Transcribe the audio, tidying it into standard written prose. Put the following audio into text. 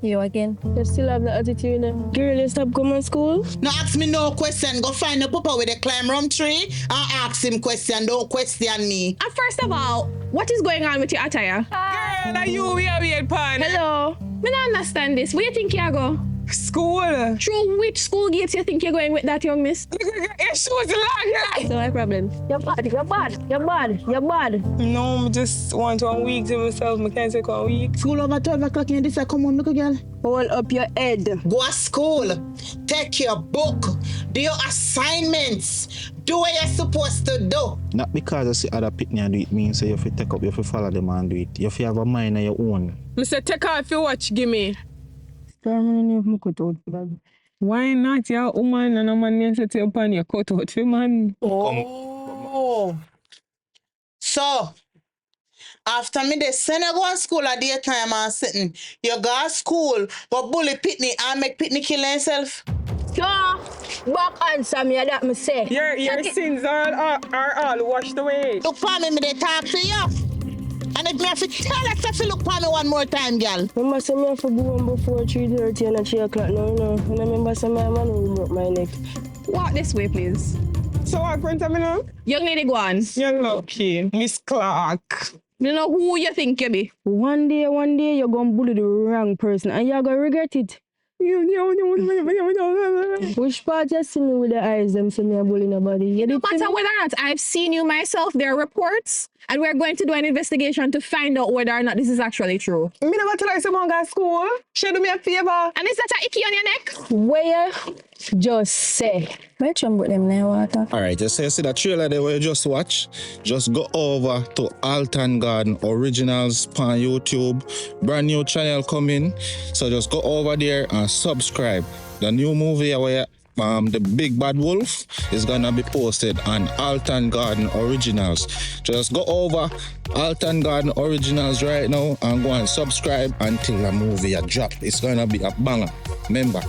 You again? You still have the attitude. Girl, you stop coming to school? No ask me no question. Go find your papa with a climb rum tree and ask him question. Don't question me. And first of all, what is going on with your attire? Girl, are you weird pan? Hello? I don't understand this. Where you think you go? School. Through which school gates you think you're going with that young miss? Your shoes long. So my problem. You're bad, you're bad, you're bad, you're bad. No, I just want 1 week to myself. I can't take 1 week. School over 12 o'clock and this come home, look girl. Hold up your head. Go to school. Take your book. Do your assignments. Do what you're supposed to do. Not because you see other pitney and do it means so you have to take up, you have to follow them and do it. You have to have a mind of your own. Mr. Take off your watch, give me. Why not? You're a woman and a man needs to take upon your cut out for man. Oh. So, after me they send you go to school at daytime and sitting, you go to school, go bully Pitney and make Pitney kill himself. So, back answer me that me say. Your sins are all washed away. Look for me they talk to you. And if me have to tell us if you look for me one more time, girl. Remember say me have to go home before 3:30 and 3 o'clock now, you know. And I remember say my man will broke my neck. Walk this way, please. So what going to me now? Young lady, go on. You're lucky, Miss Clark. You know who you think you be? One day, you're going to bully the wrong person and you're going to regret it. Which part you see me with the eyes, them see me a bully nobody? No matter whether or not I've seen you myself, there are reports, and we're going to do an investigation to find out whether or not this is actually true. Me never tell you someone go to school. She do me a favor. And is that a icky on your neck? Where just say. Where you put them there, water? Alright, you see the trailer there where you just watch. Just go over to Alton Garden Originals on YouTube. Brand new channel coming. So just go over there and subscribe. The new movie where the Big Bad Wolf is gonna be posted on Alton Garden Originals. Just go over Alton Garden Originals right now and go and subscribe until the movie drop. It's gonna be a banger. Remember,